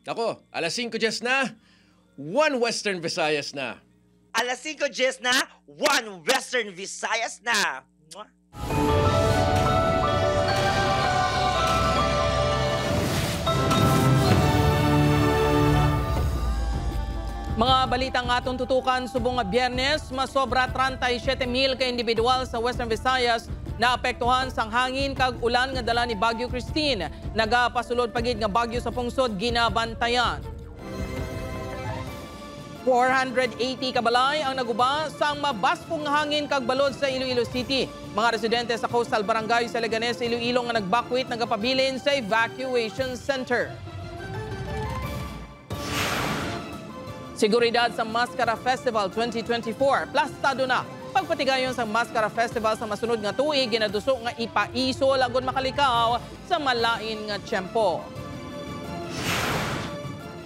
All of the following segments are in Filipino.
Ako, alas 5 na, 1 Western Visayas na. Alas 5 na, 1 Western Visayas na. Mwah! Mga balitang atong tutukan subong nga Biyernes, masobra 37,000 ka individual sa Western Visayas na apektuhan sang hangin kag ulan nga dala ni Bagyo Christine. Nagapasulod pagid nga bagyo sa pungsod ginabantayan. 480 kabalay ang naguba sang mabaskong hangin kag balod sa Iloilo City. Mga residente sa Coastal Barangay sa Leganes, Iloilo nga nagbakwit nagapabilin sa evacuation center. Seguridad sa Mascara Festival 2024. Plastado na. Pagpatigayon sa Mascara Festival sa masunod nga tuig, ginadusok nga ipaiso lagon makalikaw sa malain nga tiyempo.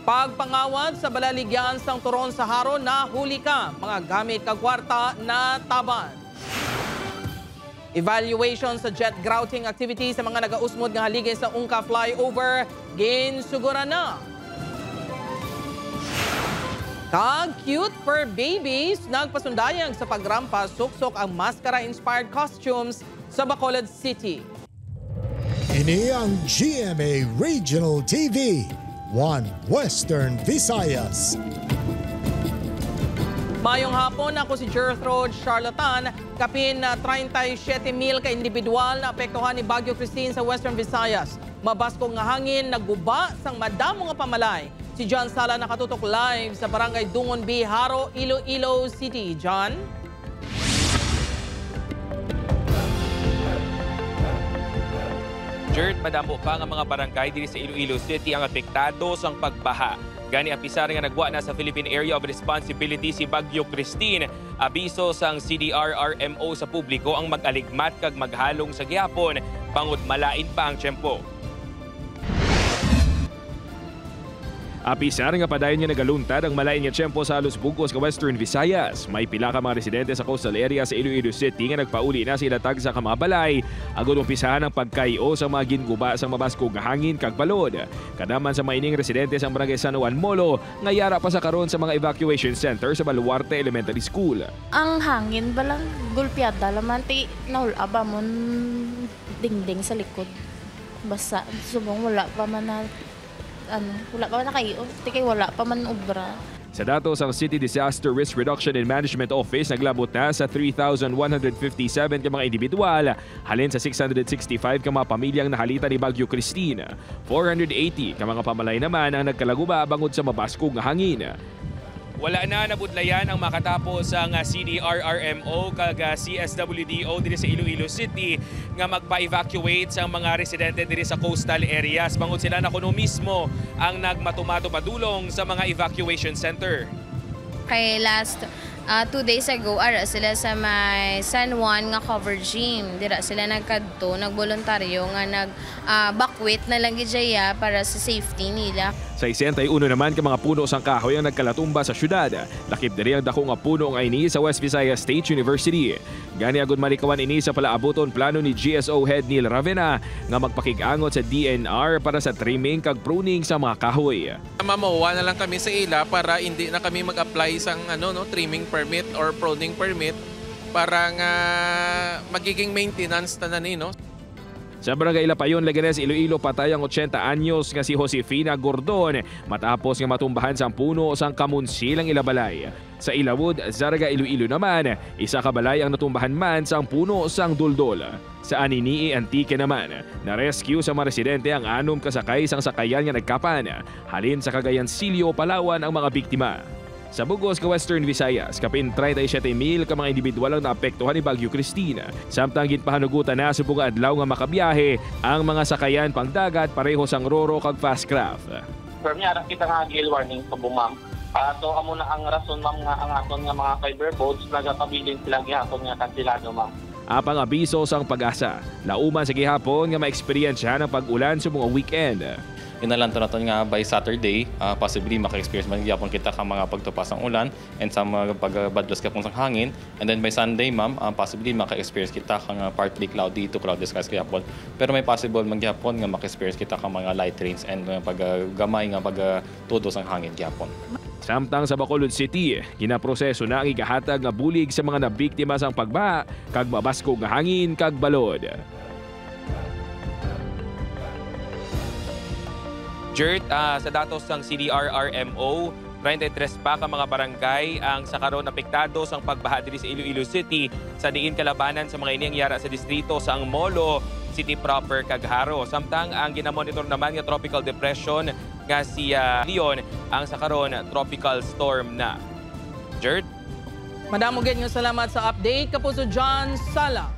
Pagpangawad sa balaligyan sang Turon sa Haro na huli ka. Mga gamit kag kwarta na taban. Evaluation sa jet grouting activity sa mga nagausmod nga haligay sa Ungka flyover. Ginsugura na. Kag cute fur babies nagpasundayang sa pagrampa suksok ang maskara-inspired costumes sa Bacolod City. Ini ang GMA Regional TV, 1 Western Visayas. Mayong hapon, ako si Gertrude Charlatan. Kapin na 37,000 ka individual na apektuhan ni Bagyo Christine sa Western Visayas. Mabaskong nga hangin, nagguba sang madamo nga pamalay. Si John Sala nakatutok live sa Barangay Dungon B, Haro, Iloilo City. John? Gert, madamo pa nga mga barangay diri sa Iloilo City ang apektado sang pagbaha. Gani apisar nga nagwa na sa Philippine Area of Responsibility si Bagyo Christine. Abiso sang CDR-RMO sa publiko ang mag-aligmat kag maghalong sa gihapon pangud malain pa ang tiyempo. Apisar nga padayon nga nagaluntad ang malain nga tiyempo sa halos bugos ka Western Visayas. May pila ka mga residente sa coastal area sa Iloilo City nga nagpauli na sila tag sa kamabalay agud umpisahan ang pagkayo sa mga ginguba sa mabaskog nga hangin kag balod. Kadaman sa maining residente sa Barangay San Juan Molo nga yara pa sa karon sa mga evacuation center sa Baluarte Elementary School. Ang hangin balang gulpiada laman ti naulaba mon dingding sa likod. Basta subong wala pa man na wala pa man kayo, kay wala pa man obra. Sa datos ang City Disaster Risk Reduction and Management Office naglabot na sa 3,157 ka mga individual, halin sa 665 ka mga pamilyang nahalita ni Bagyo Christine. 480 ka mga pamalay naman ang nagkalaguba bangod sa mabaskog nga hangin. Wala na nabudlayan ang makatapos ang CDR-RMO kag CSWDO diri sa Iloilo City nga magpa-evacuate sa mga residente diri sa coastal areas. Bangod sila na kuno mismo ang nagmatumato padulong sa mga evacuation center. Kay last 2 days ago, ara sila sa may San Juan nga cover gym. Dira sila nagkadto, nagboluntaryo nga nag-bakwit na lang gidya para sa safety nila. Sa 61 naman ka mga puno sang kahoy ang nagkalatumba sa syudad. Lakip diri ang dako nga puno nga ini sa West Visayas State University. Gani agud malikawan ini sa palaabuton plano ni GSO Head Neil Ravena nga magpakig-angot sa DNR para sa trimming kag pruning sa mga kahoy. Mamuha na lang kami sa ila para hindi na kami mag-apply sang trimming permit or pruning permit para nga magiging maintenance na no. Sa Barangay Lapayon, Leganes, Iloilo, patay ang 80 anyos nga si Josefina Gordon matapos nga matumbahan sang puno sang kamunsilang ilabalay. Sa Ilawod, Zarga, Iloilo naman, isa ka balay ang natumbahan man sang puno sang duldol. Sa Aninii, Antique naman, na-rescue sa mga residente ang 6 kasakay sang sakayan nga nagkapan. Halin sa Cagayan Silio, Palawan ang mga biktima. Sa bugos ka Western Visayas, kapin 37,000 ka mga individual ang naapektuhan ni Bagyo Christine. Samtang ginpahanugutan na sa buong adlaw nga makabiyahe ang mga sakayan pangdagat pareho sang roro kag fast craft. Pero niya kita nga gale warning sa bumam. So amo na ang rason ma'am nga ang aton nga mga fiber boats nagakabilin sila gihapon nga kansilado ma'am. Apang abiso sang pag-asa. Lauman sa gihapon nga ma-experience ng pag-ulan sa mga weekend. inalanto naton nga by Saturday, possibly maka-experience man gyapon kita ka mga pagtupas ng ulan and sa mga pagbadlos kapon sang hangin. And then by Sunday, ma'am, possibly maka-experience kita ka nga partly cloudy to cloudy skies gyapon. Pero may possible man gyapon nga maka-experience kita ka mga light rains and paggamay nga pagtudos ang hangin gyapon. Samtang sa Bacolod City, ginaproseso na ang ikahatag nga bulig sa mga nabiktima sang pagbaha kag mabasko nga hangin kag balod. Jert, sa datos ng CDRRMO, 23 pa ka mga barangay ang sa karon apektado sa pagbaha diri sa Iloilo City sa diin kalabanan sa mga ining yara sa distrito sa Angmolo City proper kag Haro. Samtang ang ginamonitor naman nga tropical depression nga si Leon ang sa karon tropical storm na. Jert? Madamo gid nga salamat sa update. Kapuso John Sala.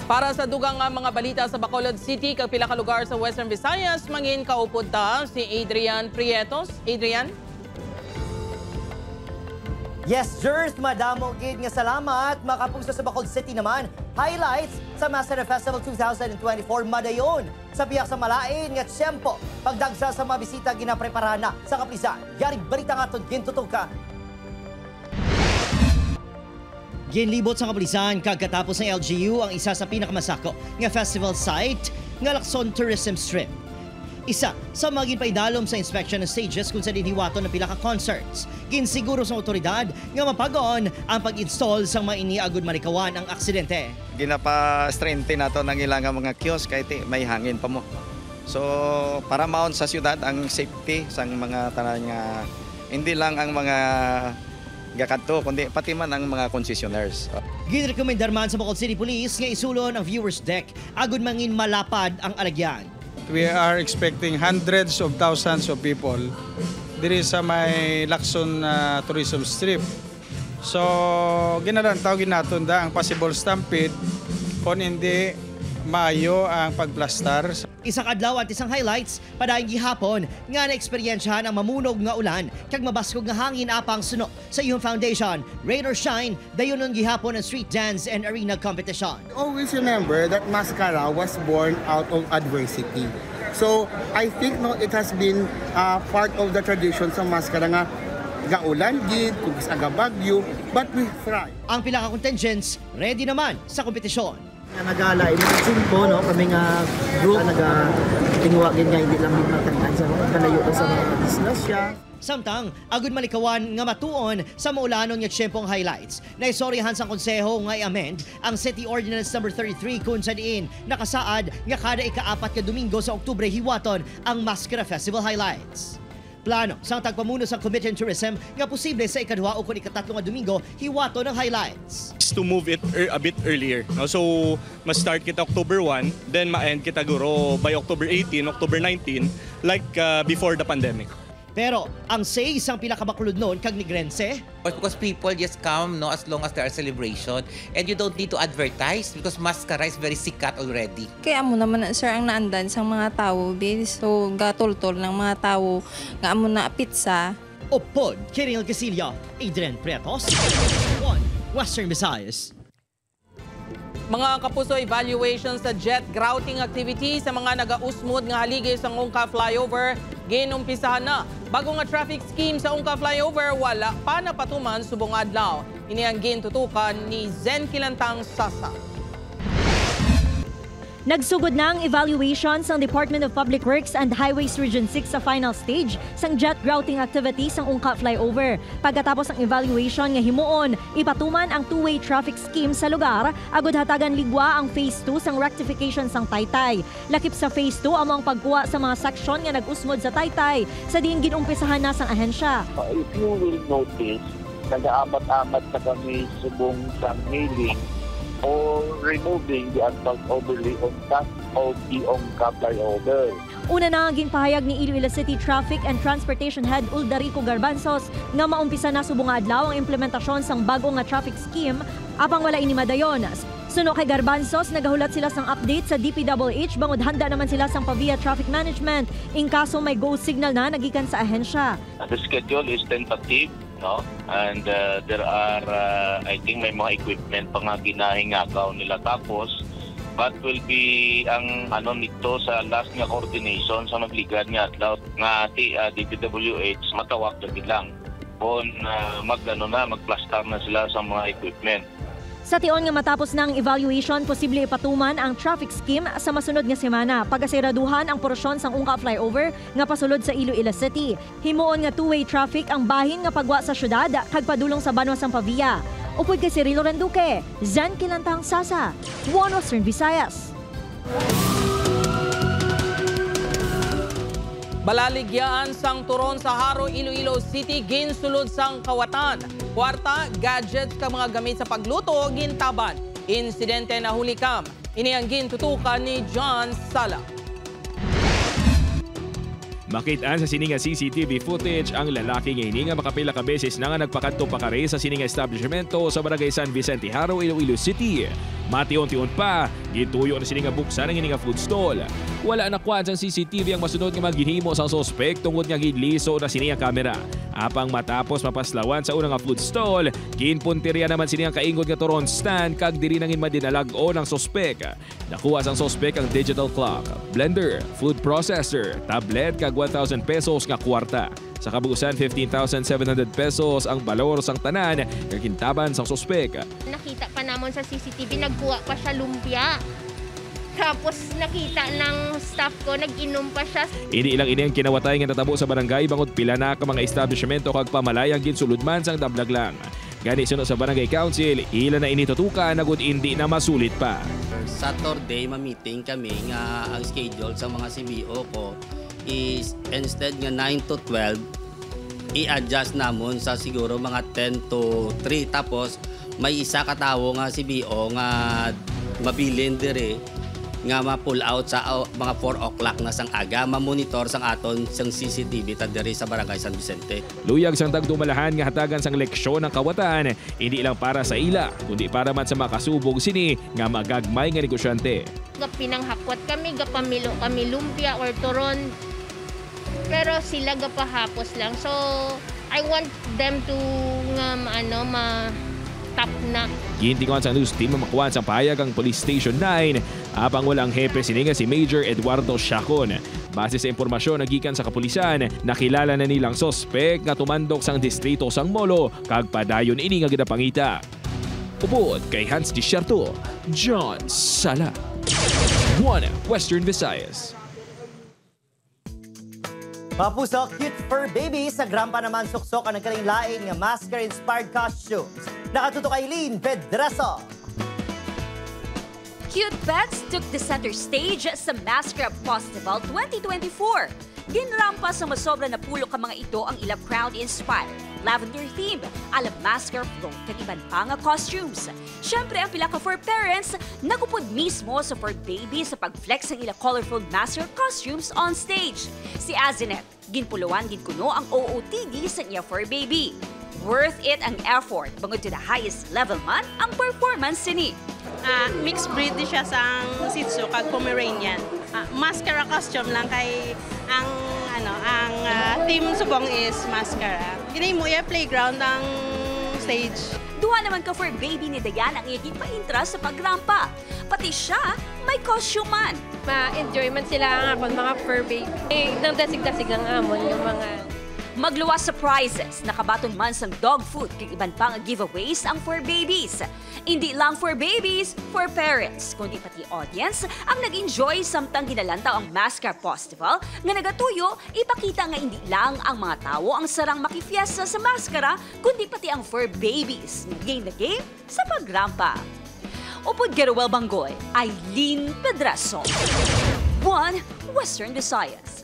Para sa dugang mga balita sa Bacolod City kag pila ka lugar sa Western Visayas, mangin kaupod ta si Adrian Prietos. Adrian? Yes, Jers, madamo gid nga salamat. Makapugsa sa Bacolod City naman, highlights sa Mascara Festival 2024 madayon. Sa biyak sa malain nga tiyempo, pagdagsa sa mga bisita ginapreparahan na sa kapisan. Yaring balita nga itong gintutok ka. Ginlibot sa kapulisan kagkatapos ng LGU ang isa sa pinakamasako nga festival site nga Lacson Tourism Strip. Isa sa mga ginpaidalom sa inspection ng stages kung sa diniwato ng pila ka concerts. Ginsiguro sa otoridad nga mapagon ang pag-install sa mga iniagod malikawan ang aksidente. Ginapa-strengthen nato ng ilang mga kiosk kahit may hangin pa mo. So para maon sa syudad ang safety sa mga tanan nga hindi lang ang mga gakadto kundi pati man ang mga concessionaires. Ginrekomendar man sa Bacolod City Police nga isulon ang viewers deck agud mangin malapad ang alagyan. We are expecting hundreds of thousands of people diri sa may Lacson Tourism Strip. So ginalantawgin naton da ang possible stampede kung hindi maayo ang pagplastar. Isang adlaw at isang highlights padayong gihapon nga na-eksperyensyahan ang mamunog nga ulan kag mabaskog nga hangin apang suno sa iyong foundation. Rain or shine, dayon nun gihapon ang street dance and arena competition. Always remember that Mascara was born out of adversity. So I think it has been part of the tradition sa Mascara nga gaulan gid, kung aga bagyo, but we thrive. Ang pila ka contingents ready naman sa kompetisyon. Nagala po no kami nga group nagatingwagin nga hindi lang matangkan sa mga kalayo sa mga disgrasya. Samtang agud malikawan nga matuon sa maulanon nga tiyempong highlights. Naisorihan sa konseho nga i-amend ang City Ordinance number 33 kung sa diin nakasaad nga kada ika-4 ka Domingo sa Oktubre hiwaton ang Mascara Festival highlights. Plano sang tagpamuno sa Committee on Tourism nga posible sa ika-2 o ika-3 nga Domingo hiwato ng highlights. To move it a bit earlier. So, ma-start kita October 1, then ma-end kita guro by October 18, October 19, like before the pandemic. Pero ang say isang pila ka Bacolod noon kag Negrense. Because people just come as long as there are celebration and you don't need to advertise because Mascara is very sikat already. Kaya amo naman sir ang naandan sa mga tao, so gatultol ng mga tao nga amo na pizza. Upod, Kiril Casillo, Adrian Prietos, Western Visayas. Mga kapuso, evaluation sa jet grouting activity sa mga nagausmod nga haligi sa Ungka Flyover ginumpisahan na. Bago nga traffic scheme sa Ungka Flyover, wala pa napatuman subong adlaw. Ini ang gintutukan ni Zen Kilantang Sasa. Nagsugod na ang evaluation ng Department of Public Works and Highways Region 6 sa final stage sang jet grouting activity sang Ungka Flyover. Pagkatapos ng evaluation nga himuon, ipatuman ang two-way traffic scheme sa lugar, agud hatagan ligwa ang Phase 2 sang rectification sang Taytay. Lakip sa Phase 2 amo ang pagkuha sa mga seksyon nga nag-usmod sa Taytay sa diin ginumpisahan na sang ahensya. If you will notice, nag-aamat-amat na kami subong sa mailing or removing the asphalt overlay on top of the Ungka Flyover. Una na ang ginpahayag ni Iloilo City Traffic and Transportation Head Uldarico Garbanzos nga maumpisa na subong adlaw ang implementasyon sang bago nga traffic scheme apang wala ini madayon. Suno kay Garbanzos, nagahulat sila sang update sa DPWH bangod handa naman sila sang Pavia Traffic Management in kaso may go signal na nagikan sa ahensya. The schedule is tentative, no? And there are, I think may mga equipment pa nga ginahingagaw nila. Tapos, but will be ang nito sa last nga coordination sa nagligad nga adlaw nga DPWH matawag lang on magplastar na sila sa mga equipment. Sa tion nga matapos ng evaluation, posible ipatuman ang traffic scheme sa masunod nga semana. Pagasiraduhan ang porsyon sang Ungka flyover nga pasulod sa Iloilo City. Himuon nga two-way traffic ang bahin nga pagwa sa syudad kag padulong sa Banwa sang Pavia. Upod kay Cirilo Randuque, Zan Kilantang Sasa, One Western Visayas. Balaligyan sang turon sa Haro, Iloilo City, ginsulod sang kawatan. Kwarta, gadgets ka mga gamit sa pagluto, gintaban. Insidente na hulikam. Ini ang gintutukan ni John Sala. Makitaan sa sininga CCTV footage ang lalaki nga ini nga makapila ka beses na nga nagpakadto pa kare sa sininga establishmento sa Barangay San Vicente, Haro, Iloilo City. Mati-unti-un pa, gituyo na sininga buksan ang ininga food stall. Wala na kwan sang CCTV ang masunod nga maghinhimo sa suspect tungod nga gidliso na sininga kamera. Apang matapos mapaslawan sa unang nga food stall, ginpunteriya naman sininga kaingod nga turon stand kag diri nangin madinalag-o ng suspect. Nakuha sang suspect ang digital clock, blender, food processor, tablet kag 1,000 pesos nga kwarta. Sa kabuusan, 15,700 pesos ang balor sang tanan kag kintaban sang suspect. Nakita pa namon sa CCTV, nagkuha pa siya lumpia. Tapos nakita ng staff ko, nag-inom pa siya. Ini ilang ini ang kinawatay nga natabo sa barangay bangod pila na ka mga establishmento kag pamalayang ginsuludman sang dablag lang. Gani sunod sa barangay council, ila na initutukan nagud hindi na masulit pa. Saturday, ma-meeting kami nga ang schedule sa mga CBO ko is instead nga 9 to 12, i-adjust namon sa siguro mga 10 to 3. Tapos may isa ka tawo nga CBO nga mabilin dire nga ma-pull out sa mga 4 o'clock na sang aga, ma-monitor sang aton sang CCTV ta diri sa Barangay San Vicente. Luyag sang tagdumalahan nga hatagan sang leksyon ng kawatan, hindi lang para sa ila, kundi para man sa makasubog sini nga magagmay nga negosyante. Pinanghakwat kami, gapamilo kami lumpia or turon. Pero sila gapahapos lang. So I want them to tap na. Gintingon sa news team mamakuan sa pahayag ang Police Station 9 apang walang hepe sininga si Major Eduardo Chacon. Base sa impormasyon na gikan sa kapulisan, nakilala na nilang sospek nga tumandok sang distrito sang Molo kag padayon ini nga ginapangita. Upod kay Hans Desierto, John Sala, One Western Visayas. Papuso, cute fur baby sa Grampa naman suksok ang nagkaling-laing nga masker-inspired costumes. Nakatuto kay Lynn Pedraso. Cute pets took the center stage sa Mascara Festival 2024. Ginrampa sa masobra na pulo ka mga ito ang ilang crowd-inspired, lavender theme, alam mascara float kag iban pa nga costumes. Siyempre, ang pila ka fur parents nagupod mismo sa fur baby sa pag-flex ng ilang colorful mascara costumes on stage. Si Azinet, ginpuluan ginkuno ang OOTD sa iya fur baby. Worth it ang effort, bangod to the highest level man ang performance sini. Mixed breed di siya sa Shih Tzu kag Pomeranian. Mascara costume lang kay ang team subong is mascara. Gini mo iya playground ang stage. Duha naman ka for baby ni Dayan ang iyagin pa-intra sa pagrampa. Pati siya may costume man. Ma-enjoy man sila ang akong mga fur baby. Nang dasig-dasig ang amon yung mga magluwas sa prizes, nakabaton man sang dog food kag iban pang giveaways ang for babies. Hindi lang for babies, for parents, kundi pati audience ang nag-enjoy samtang ginalantaw ang Mascara Festival nga nagatuyo ipakita nga hindi lang ang mga tao ang sarang makifiesta sa maskara, kundi pati ang for babies na game sa pagrampa. Upod Geruel Banggoy, Aileen Pedraso, One Western Visayas.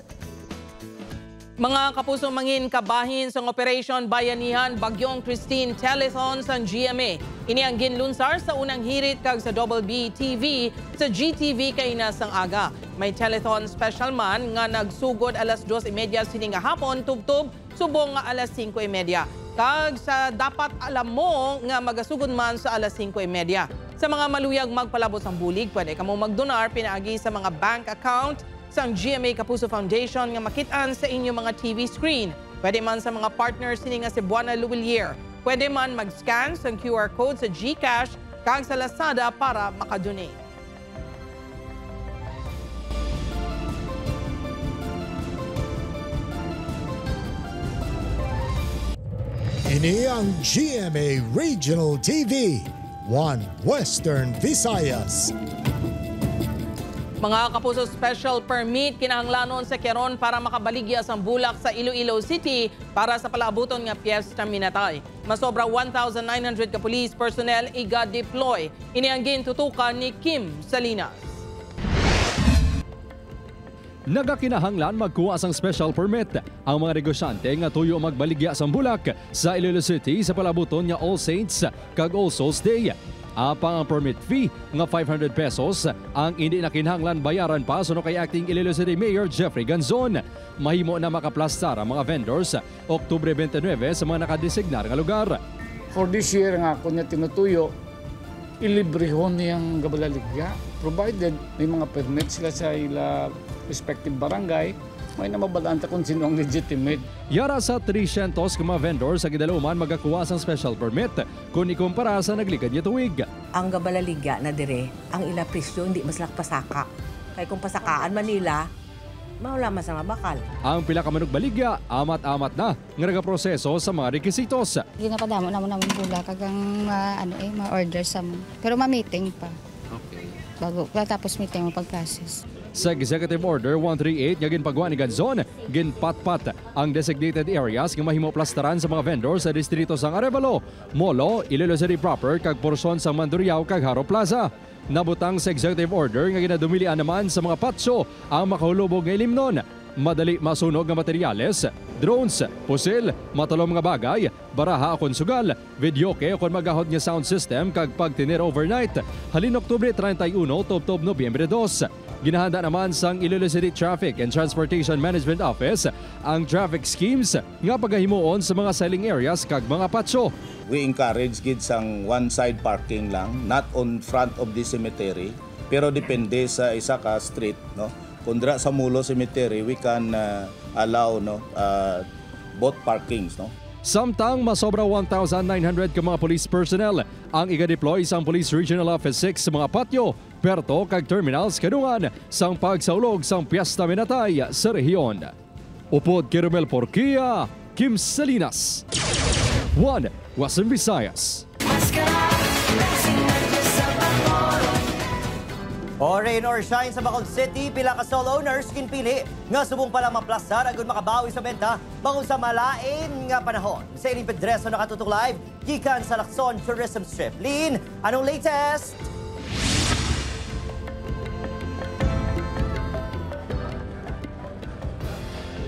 Mga kapusong mangin kabahin sa Operation Bayanihan Bagyong Christine Telethon sa GMA. Ini ang ginlunsar sa unang hirit kag sa Double B TV sa GTV kay nasang aga. May telethon special man nga nagsugod alas 2:30 sining hapon tubtob subong nga alas 5:30. Kag sa dapat alam mo nga magasugod man sa alas 5:30. Sa mga maluyag magpalabot ang bulig, pwede ka mo magdonar pinaagi sa mga bank account sa GMA Kapuso Foundation nga makitaan sa inyong mga TV screen. Pwede man sa mga partners sini nga si Buana Luwilier. Pwede man mag-scan sa QR code sa GCash kag sa Lazada para makadonate. Kini ang GMA Regional TV, One Western Visayas. Mga kapuso, special permit kinahanglanon sa Quezon para makabaligya ang bulak sa Iloilo City para sa palaabuton nga Piesta Minatay. Masobra 1,900 ka police personnel iga-deploy. Inianggin tutukan ni Kim Salinas. Nagakinahanglan magkuha sang special permit ang mga negosyante nga tuyo magbaligya sang bulak sa Iloilo City sa palabuton nga All Saints kag All Souls Day. Apang ang permit fee nga 500 pesos ang hindi na kinahanglan bayaran pa suno kay acting Iloilo City Mayor Jeffrey Ganzon. Mahimo na makaplastar ang mga vendors Oktubre 29 sa mga nakadesignar nga lugar. For this year nga kunya tinutuyo, ilibrehon niyang gabaligya provided may mga permit sila sa ila respective barangay. May na mabalanta kung sino ang legitimate. Yara sa 300 ka mga vendors sa Gidaluman magakuha sang special permit kung ikumpara sa naglikad niya tuwig. Ang gabalaliga na dire, ang ila presyo hindi mas pasaka. Kaya kung pasakaan Manila, mawala mas ang bakal. Ang pila ka manug baligya, amat-amat na nga nagaproseso sa mga requisitos. Ginapadamo naman bula kagang ma-order sa mo. Pero ma-meeting pa. Okay. Bago tapos meeting mo pag-process. Sa Executive Order 138 nga ginpagawa ni Ganzon, ginpatpat ang designated areas nga mahimo plastaran sa mga vendors sa distrito sang Arevalo, Molo, Iloilo City proper kag porsyon sa Mandurriao kag Haro Plaza. Nabutang sa Executive Order nga ginadumilian naman sa mga patso ang makahulubog nga ilimnon. Madali masunog nga materyales, drones, pusil, matalom nga bagay, baraha akon sugal, videoke akon magahod nga sound system kag pagtinir overnight. Halin Oktubre 31 tubtob Nobyembre 2. Ginahanda naman sang Iloilo City Traffic and Transportation Management Office ang traffic schemes nga pagahimuon sa mga selling areas kag mga patso. We encourage kids ang one-side parking lang, not on front of the cemetery, pero depende sa isa ka street, no. Kundra sa Mulo Cemetery, we can allow both parkings, no. Samtang masobra 1,900 ka mga police personnel ang iga-deploy sa Police Regional Office 6 sa mga patio, perto kag terminals kadungan sang pagsaulog sang Piesta Minatay sa rehiyon. Upod Kirumel Porquia, Kim Salinas, One Western Visayas. O rain or shine sa Bacolod City, pila ka stall owners kinpili nga subong pala maplastar agud makabawi sa benta bangon sa malain nga panahon. Sa ining Pedreso nakatutok live gikan sa Lacson Tourism Strip. Lin, anong latest?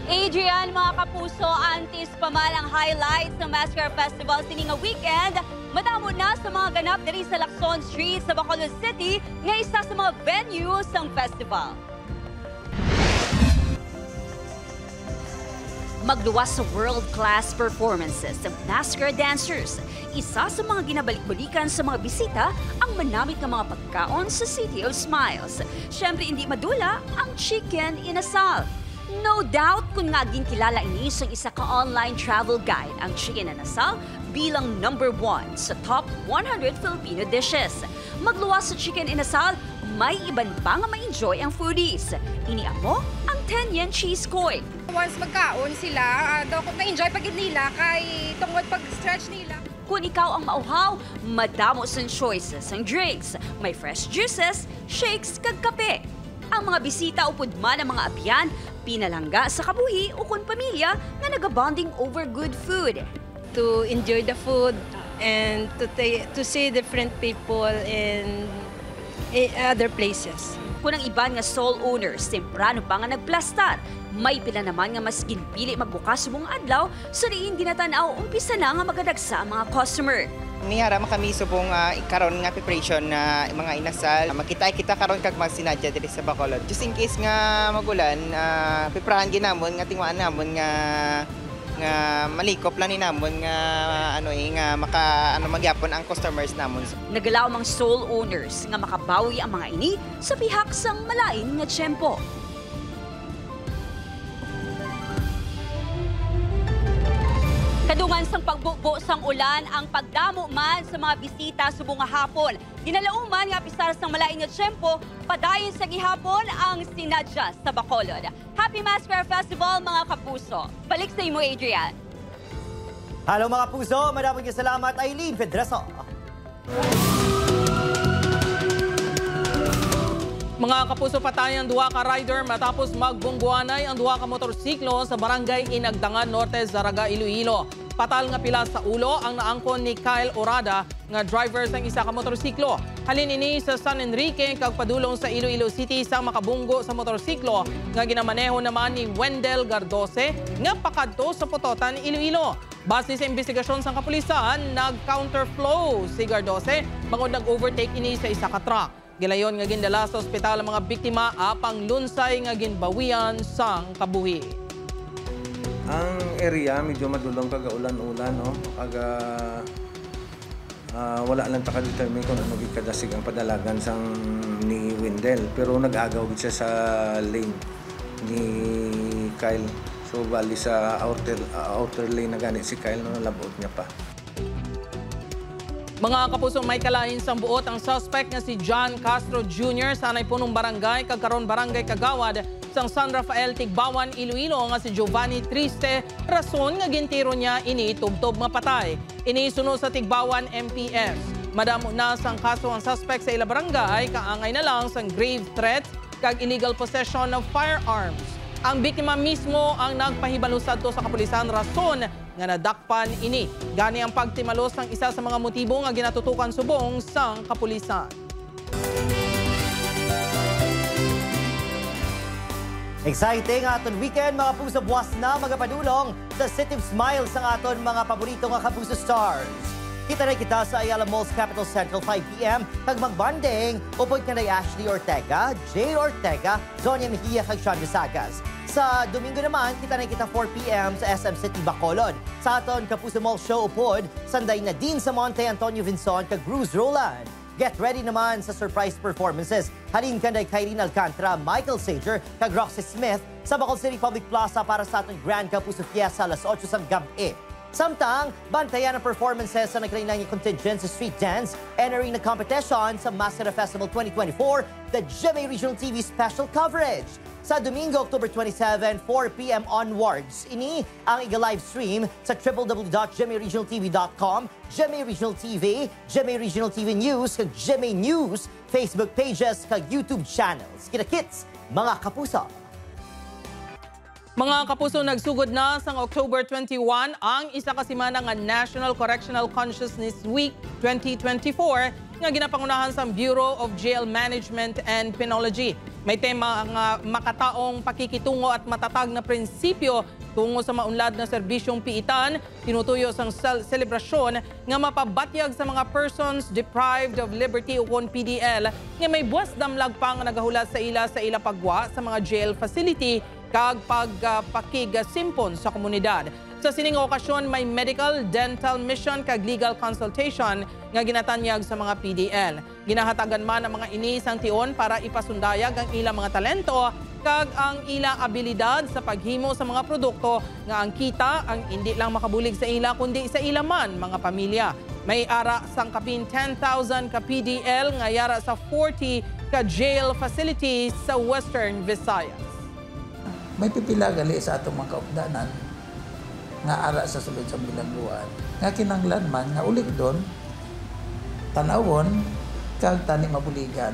Adrian, mga kapuso, antis pa man ang highlights ng Mascara Festival sining nga weekend. Madamo na sa mga ganap diri sa Lacson Street sa Bacolod City nga isa sa mga venues ng festival. Magluwas sa world-class performances ng mascara dancers. Isa sa mga ginabalik-balikan sa mga bisita ang manamit ng mga pagkaon sa City of Smiles. Siyempre, hindi madula ang chicken inasal. No doubt kung nga kilala ini sa isa ka online travel guide ang chicken inasal bilang #1 sa top 100 Filipino dishes. Magluwas sa chicken inasal, may iban pa nga ma-enjoy ang foodies. Iniamo ang 10 yen cheese coin. Once magkaon sila, na-enjoy pagid nila kay tungod pag-stretch nila. Kung ikaw ang mauhaw, madamo sa choices ang drinks. May fresh juices, shakes, kag kape. Ang mga bisita upod man ang mga abyan, pinalangga sa kabuhi o kung pamilya na nagabonding over good food. To enjoy the food and to see different people in other places. Kung ang iban nga stall owners, temprano pa nga nagplastar, may pila naman nga mas ginpili magbukas subong adlaw, so riin ginatanaw umpisa na nga magadagsa ang mga customer. Nihara kami subong karon nga preparation na mga inasal. Makita kita karon kag magsinadya diri sa Bacolod. Just in case nga magulan, piprahan ginamon nga tingwaan namon nga malikop lang ni namon nga nga magyapon ang customers namon. Nagalaw mang stall owners nga makabawi ang mga ini sa pihak sang malain nga tiyempo. Kadungan sang pagbubo sang ulan ang pagdamo man sa mga bisita subong nga hapon. Ginalauman nga pisar sang malain nga tiyempo, padayon sa gihapon ang sinadya sa Bacolod. Happy Mascara Festival mga kapuso. Balik sa imo, Adrian. Halo mga puso, maraming salamat Aileen Pedreso. Mga kapuso, patay ang duwa ka rider matapos magbungguanay ang duwa ka motorsiklo sa barangay Inagdangan Norte, Zaraga, Iloilo. Patal nga pila sa ulo ang naangkon ni Kyle Orada nga driver sang isa ka motorsiklo. Halin ini sa San Enrique kag padulong sa Iloilo City sa makabunggo sa motorsiklo nga ginamaneho naman ni Wendell Gardose nga pakadto sa Pototan, Iloilo. Base sa investigasyon sang kapulisan, nag-counterflow si Gardose bangod nag-overtake ini sa isa ka truck. Gilayon nga gindala sa ospital ang mga biktima apang lunsay nga ginbawian sang kabuhi. Ang area medyo madulong kaga ulan-ulan, no? Kaga wala lang taka-determine kung ano gikadasig ang padalagan sang ni Wendell, pero nag-agaw siya sa lane ni Kyle. So bali sa outer lane na ganit si Kyle, no, nalabot niya pa. Mga kapuso, may kalain sang buot ang suspect nga si John Castro Jr. sanay punong barangay kagkaron barangay Kagawad sang San Rafael Tigbawan, Iloilo nga si Giovanni Triste. Rason nga gintiro niya ini tubtob nga patay. Ini sunod sa Tigbawan MPS. Madamo na sang kaso ang suspect sa ila barangay, kaangay na lang sang grave threat kag illegal possession of firearms. Ang biktima mismo ang nagpahibalusad to sa kapulisan rason nga nadakpan ini. Gani ang pagtimalos ng isa sa mga motibo nga ginatutukan subong sang kapulisan. Exciting aton weekend mga puso, buwas na magapadulong sa City of Smiles ang aton mga paborito nga kapuso stars. Kita na kita sa Ayala Malls Capital Central 5 p.m. kag magbanding upod ka na Ashley Ortega, Jay Ortega, Zonia Mejia kag Sean Visagas. Sa Domingo naman, kita na kita 4 p.m. sa SM City Bacolod. Sa aton Kapuso Mall Show upod, sanday na din sa Monte Antonio Vinson kag Bruce Roland. Get ready naman sa surprise performances. Halin kanday Kyrene Alcantara, Michael Sager kag Roxy Smith sa Bacol City Public Plaza para sa aton Grand Kapuso Fiesta alas 8 sang gabi. Samtang, bantayan ang performances sa nagkailangan ng contingent sa street dance and arena competition sa Mascara Festival 2024, the GMA Regional TV special coverage. Sa Domingo, October 27, 4 p.m. onwards. Ini ang iga-live stream sa www.gmaregionaltv.com, GMA Regional TV, GMA Regional TV News, kag GMA News, Facebook pages, kag YouTube channels. Kita-kits, mga kapuso! Mga kapuso, nagsugod na sang October 21 ang isa ka semana nga National Correctional Consciousness Week 2024 nga ginapangunahan sa Bureau of Jail Management and Penology. May tema nga makataong pakikitungo at matatag na prinsipyo tungo sa maunlad na serbisyong piitan, tinutuyo sang selebrasyon nga mapabatyag sa mga persons deprived of liberty ukon PDL nga may buwas damlag pa nga nagahulat sa ila pagwa sa mga jail facility kag pagpakigasimpon sa komunidad. Sa sining okasyon, may medical, dental mission kag legal consultation nga ginatanyag sa mga PDL. Ginahatagan man ang mga ini sang tion para ipasundayag ang ilang mga talento kag ang ilang abilidad sa paghimo sa mga produkto nga ang kita ang hindi lang makabulig sa ila kundi sa ila man mga pamilya. May ara sang kapin 10,000 ka PDL nga yara sa 40 ka jail facilities sa Western Visayas. May pipila gali sa atong mga kaupdanan nga ara sa sulod sa bilangguan nga kinanglan man nga ulit doon tanawon kag tani mabuligan.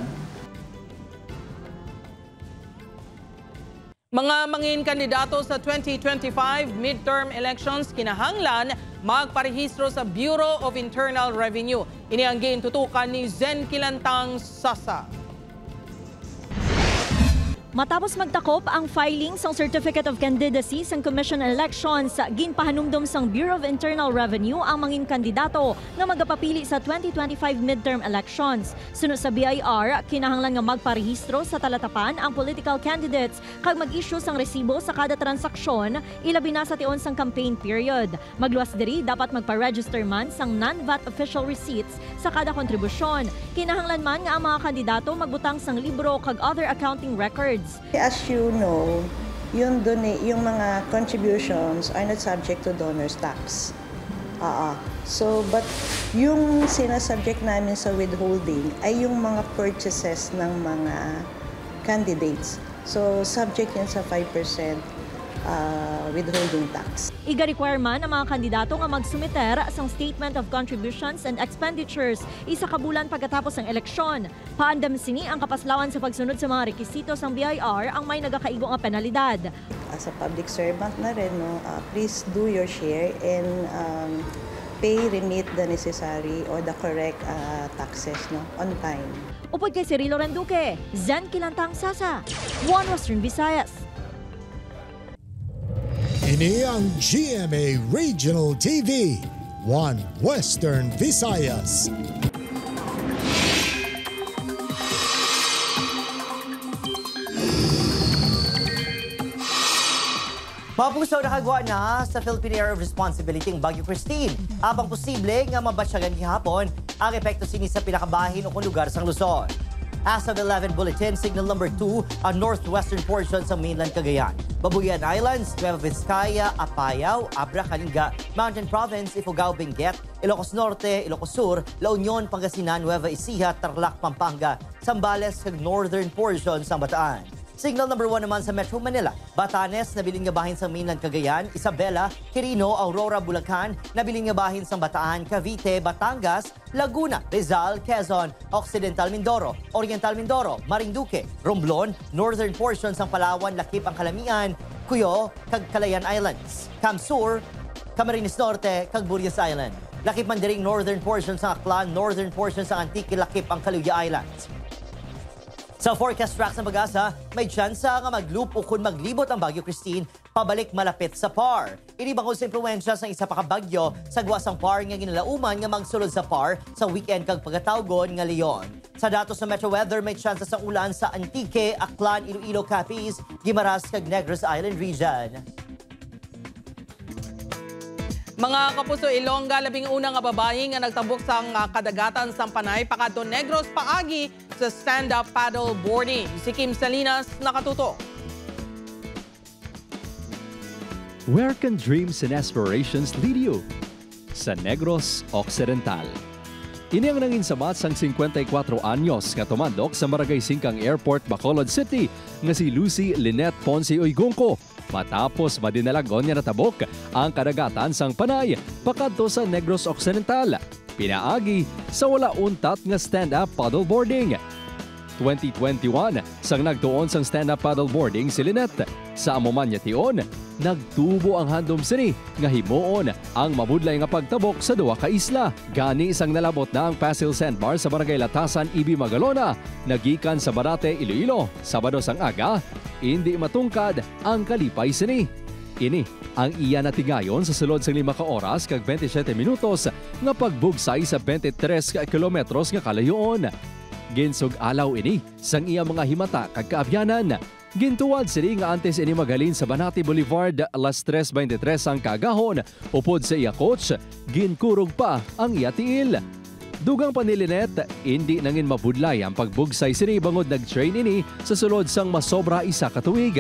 Mga mangin kandidato sa 2025 midterm elections kinahanglan magparehistro sa Bureau of Internal Revenue. Ini ang gintutukan ni Zen Kilantang Sasa. Matapos magtakop ang filing sang Certificate of Candidacy sang Commission on Elections, ginpahanumdum sang Bureau of Internal Revenue ang mangin kandidato nga magapapili sa 2025 midterm elections. Sunod sa BIR, kinahanglan nga magparehistro sa talatapan ang political candidates kag mag-issue sang resibo sa kada transaksyon, ilabi na sa tion sang campaign period. Magluwas diri dapat magpa-register man sang non-VAT official receipts sa kada kontribusyon. Kinahanglan man nga ang mga kandidato magbutang sang libro kag other accounting records. As you know, yung mga contributions are not subject to donor's tax. But yung sinasubject namin sa withholding ay yung mga purchases ng mga candidates. So, subject yan sa 5% withholding tax. Iga-require man ang mga kandidato nga magsumiter sa Statement of Contributions and Expenditures isa ka bulan pagkatapos ng eleksyon. Paandam sini ang kapaslawan sa pagsunod sa mga rekisito ng BIR ang may nagakaigo nga penalidad. As a public servant na rin, no, please do your share and pay, remit the necessary or the correct taxes, no, on time. Upod kay Cirilo Renduque, Zen Kilantang Sasa, One Western Visayas. Ini ang GMA Regional TV, One Western Visayas. Mapusaw na kagwa na sa Philippine Area of Responsibility ang Bagyo Christine. Abang posible nga mabatsyagan gihapon ang epekto sini sa pinakabahin o kung lugar sa Luzon. As of 11 Bulletin, signal number 2 ang northwestern portion sa mainland Cagayan. Babuyan Islands, Nueva Vizcaya, Apayao, Abra, Kalinga, Mountain Province, Ifugao, Benguet, Ilocos Norte, Ilocos Sur, La Union, Pangasinan, Nueva Ecija, Tarlac, Pampanga, Zambales, northern portion sa Bataan. Signal number 1 naman sa Metro Manila. Batanes, nabiling nga bahin sa mainland Cagayan, Isabela, Quirino, Aurora, Bulacan, nabiling nga bahin sa Bataan, Cavite, Batangas, Laguna, Rizal, Quezon, Occidental Mindoro, Oriental Mindoro, Marinduque, Romblon, northern portions ng Palawan, Lakip ang Kalamian, Cuyo, kag Calayan Islands, Camsur, Camarines Norte, kag Burias Island. Lakip man diring northern portions ng Aklan, northern portions ng Antique, Lakip ang Caluya Islands. Sa forecast tracks ng Pag-asa, may tsansa nga magloop o kung maglibot ang Bagyo Christine, pabalik malapit sa PAR. Inibangol sa impluensya sa isa pa ka bagyo sa guwasang PAR nga ginalauman nga magsulod sa PAR sa weekend kag pagkatawgon nga Leon. Sa datos sa Metro Weather, may tsansa sa ulan sa Antique, Aklan, Iloilo, Capiz, Guimaras kag Negros Island region. Mga kapuso, Ilongga, labing unang nga babae nga nagtabok sa kadagatan sa Panay, Pakadto Negros paagi sa stand-up paddle boarding. Si Kim Salinas nakatutok. Where can dreams and aspirations lead you? Sa Negros Occidental. Ini ang nanginsamat sang 54 anyos nga tumandok sa Barangay Singkang Airport, Bacolod City nga si Lucy Lynette Ponce Oigonco. Matapos madinalagon niya natabok ang kadagatan sang Panay pakadto sa Negros Occidental. Pinaagi sa wala untat nga stand-up paddleboarding. 2021, sang nagtuon sang stand-up paddleboarding si Lynette. Sa amuman niya tion, nagtubo ang handom sini nga himuon ang mabudlay nga pagtabok sa duwa ka isla. Gani isang nalabot na ang Pasil Sandbar sa Barangay Latasan, Ibi, Magalona, nagikan sa Barate, Iloilo. Sabado sang aga, hindi matungkad ang kalipay sini. Ini ang iya natigayon sa sulod sang 5 ka oras kag 27 minutos nga pagbugsay sa 23 kilometros nga kalayoon. Ginsug alaw ini sang iya mga himata kag kaabyanan. Gintuwad sini nga antes ini magalin sa Banati Boulevard alas 3:23 ang kagahon. Upod sa iya coach, ginkurog pa ang iya tiil. Dugang pa ni Lynette, hindi nangin mabudlay ang pagbugsay sini bangod nag-train ini sa sulod sang masobra isa ka tuig.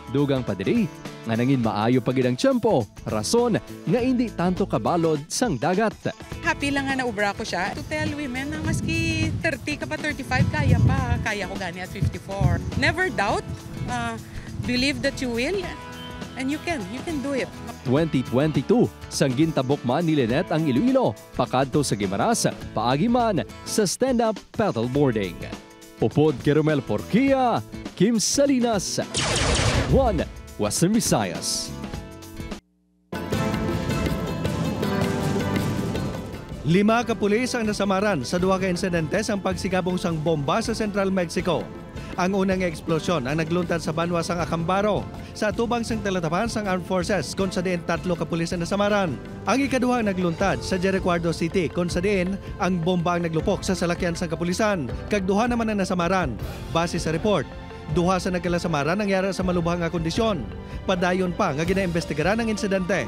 Dugang pa diri nga nangin maayo pagidang tiyempo, rason nga hindi tanto kabalod sang dagat. Happy lang nga naubra ko siya. To tell women na maski 30 ka pa, 35, kaya ko gani at 54. Never doubt, believe that you will, and you can do it. 2022, sang gintabok man ni Lynette ang Iloilo, pakadto sa Guimaras, paagi man sa stand-up paddleboarding. Upod kay Romel Porquia, Kim Salinas, One Western Visayas. 5 ka pulis ang nasamaran sa 2 ka insidente sang pagsigabong sang bomba sa Central Mexico. Ang unang eksplosyon ang nagluntad sa banwa sang Acambaro sa atubang sang talatapan sang Armed Forces kung sa diin 3 ka pulis ang nasamaran. Ang ikaduha ang nagluntad sa Jericuardo City kung sa diin ang bomba ang naglupok sa salakyan sang kapulisan. Kag 2 naman ang nasamaran. Base sa report, 2 sa nagkalasamaran nangyari sa malubhang nga kondisyon. Padayon pa nga ginaimbestigaran ang insidente.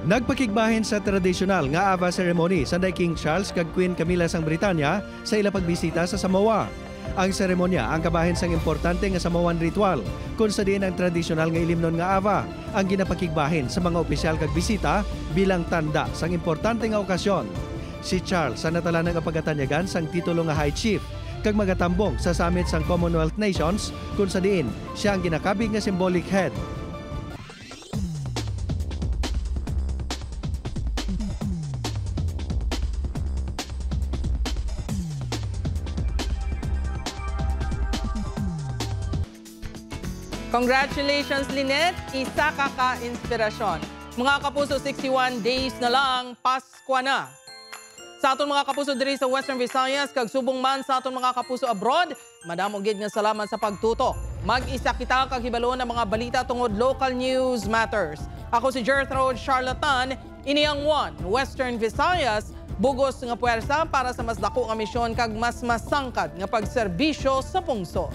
Nagpakigbahin sa tradisyonal nga Ava ceremony sa King Charles kag Queen Camilla sang Britanya sa ila pagbisita sa Samoa. Ang seremonya ang kabahin sang importante nga Samoan ritual kung sa diin ang tradisyonal nga ilimnon nga Ava ang ginapakigbahin sa mga opisyal kag bisita bilang tanda sang importante nga okasyon. Si Charles ang natala ng apagatanyagan sang titulo nga High Chief kag magatambong sa summit sang Commonwealth Nations kung sa diin siya ang ginakabig nga symbolic head. Congratulations, Lynette. Isa ka ka-inspirasyon. Mga kapuso, 61 days na lang, Pasko na. Sa aton mga kapuso diri sa Western Visayas, kag subong man sa aton mga kapuso abroad, madamo gid nga salamat sa pagtuto. Mag-isa kita kag hibalo ng mga balita tungod local news matters. Ako si Gertrude Charlatan, ini ang One Western Visayas, bugos nga puwersa para sa mas dako nga misyon kag mas masangkad nga pagserbisyo sa pungsod.